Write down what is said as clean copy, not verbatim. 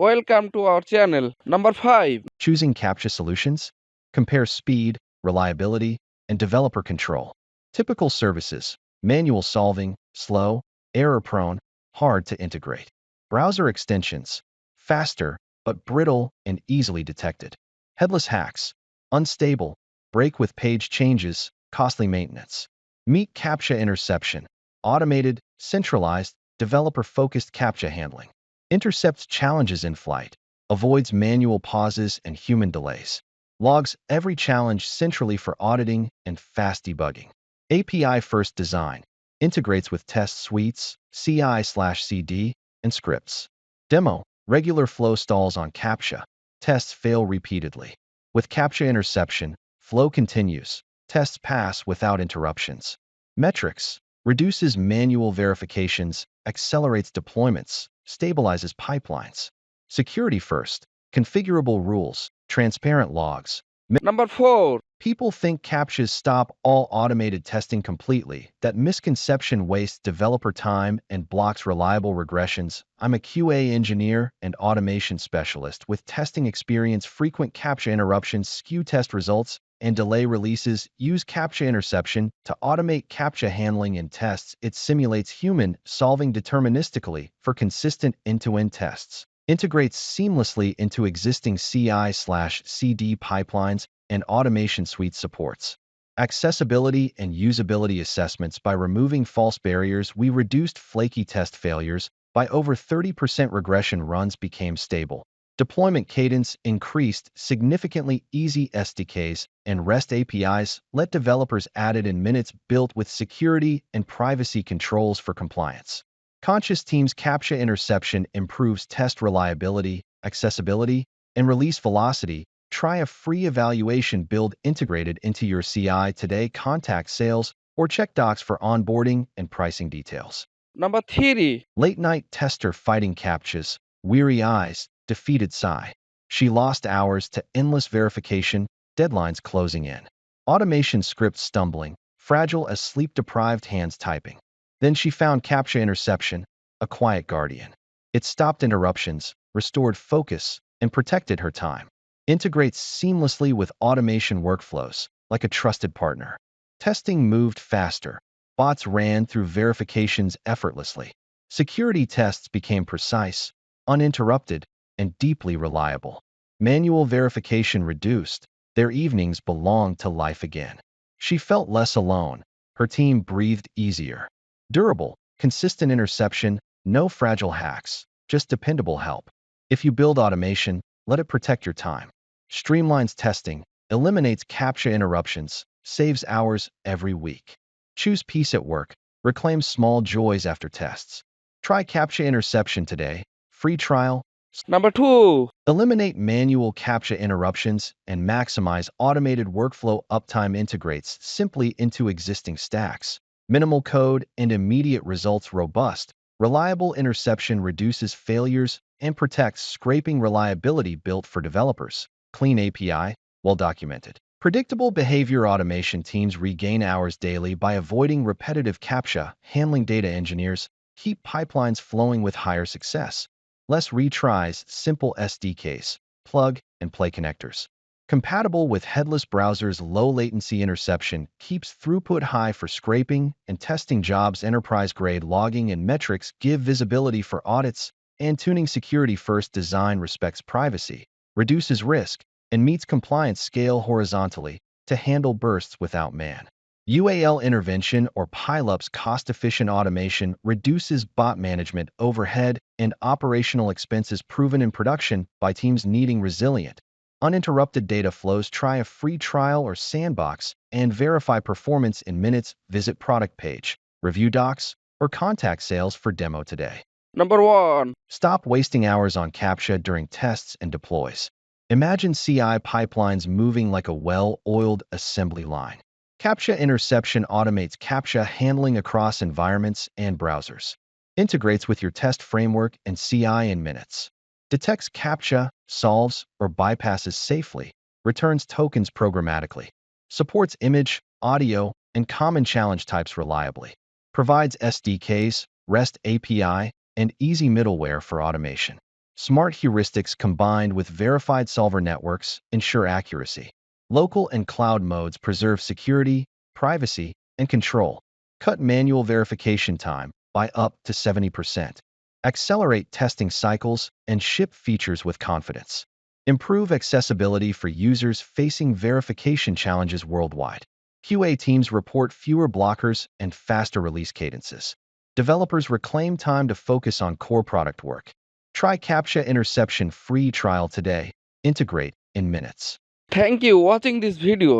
Welcome to our channel. Number 5. Choosing CAPTCHA solutions? Compare speed, reliability, and developer control. Typical services: manual solving, slow, error-prone, hard to integrate. Browser extensions: faster, but brittle and easily detected. Headless hacks: unstable, break with page changes, costly maintenance. Meet CAPTCHA interception: automated, centralized, developer-focused CAPTCHA handling. Intercepts challenges in flight, avoids manual pauses and human delays, logs every challenge centrally for auditing and fast debugging. API-first design, integrates with test suites, CI/CD, and scripts. Demo, regular flow stalls on CAPTCHA, tests fail repeatedly. With CAPTCHA interception, flow continues, tests pass without interruptions. Metrics, reduces manual verifications, accelerates deployments, stabilizes pipelines. Security first, configurable rules, transparent logs. Number 4. People think CAPTCHAs stop all automated testing completely. That misconception wastes developer time and blocks reliable regressions. I'm a QA engineer and automation specialist with testing experience. Frequent CAPTCHA interruptions skew test results and delay releases. Use CAPTCHA interception to automate CAPTCHA handling and tests. It simulates human solving deterministically for consistent end-to-end tests. Integrates seamlessly into existing CI/CD pipelines and automation suite supports. Accessibility and usability assessments: by removing false barriers, we reduced flaky test failures by over 30%. Regression runs became stable. Deployment cadence increased significantly. Easy SDKs and REST APIs let developers add it in minutes, built with security and privacy controls for compliance. Conscious teams: CAPTCHA interception improves test reliability, accessibility, and release velocity. Try a free evaluation build integrated into your CI today. Contact sales or check docs for onboarding and pricing details. Number 3. Late-night tester fighting CAPTCHAs, weary eyes, defeated sigh. She lost hours to endless verification, deadlines closing in. Automation scripts stumbling, fragile as sleep-deprived hands typing. Then she found CAPTCHA interception, a quiet guardian. It stopped interruptions, restored focus, and protected her time. Integrates seamlessly with automation workflows, like a trusted partner. Testing moved faster. Bots ran through verifications effortlessly. Security tests became precise, uninterrupted, and deeply reliable. Manual verification reduced. Their evenings belonged to life again. She felt less alone. Her team breathed easier. Durable, consistent interception, no fragile hacks, just dependable help. If you build automation, let it protect your time. Streamlines testing, eliminates CAPTCHA interruptions, saves hours every week. Choose peace at work, reclaim small joys after tests. Try CAPTCHA interception today. Free trial. Number 2. Eliminate manual CAPTCHA interruptions and maximize automated workflow uptime. Integrates simply into existing stacks. Minimal code and immediate results. Robust, reliable interception reduces failures and protects scraping. Reliability built for developers. Clean API, well documented. Predictable behavior. Automation teams regain hours daily by avoiding repetitive CAPTCHA handling. Data engineers keep pipelines flowing with higher success. Less retries, simple SDKs, plug and play connectors. Compatible with headless browsers. Low latency interception keeps throughput high for scraping and testing jobs. Enterprise-grade logging and metrics give visibility for audits and tuning. Security first design respects privacy, reduces risk, and meets compliance. Scale horizontally to handle bursts without man. UAL intervention or pileups. Cost-efficient automation reduces bot management overhead and operational expenses. Proven in production by teams needing resilient, uninterrupted data flows. Try a free trial or sandbox and verify performance in minutes. Visit product page, review docs, or contact sales for demo today. Number 1. Stop wasting hours on CAPTCHA during tests and deploys. Imagine CI pipelines moving like a well-oiled assembly line. CAPTCHA interception automates CAPTCHA handling across environments and browsers. Integrates with your test framework and CI in minutes. Detects CAPTCHA, solves, or bypasses safely. Returns tokens programmatically. Supports image, audio, and common challenge types reliably. Provides SDKs, REST API, and easy middleware for automation. Smart heuristics combined with verified solver networks ensure accuracy. Local and cloud modes preserve security, privacy, and control. Cut manual verification time by up to 70%. Accelerate testing cycles and ship features with confidence. Improve accessibility for users facing verification challenges worldwide. QA teams report fewer blockers and faster release cadences. Developers reclaim time to focus on core product work. Try CAPTCHA interception free trial today. Integrate in minutes. Thank you watching this video.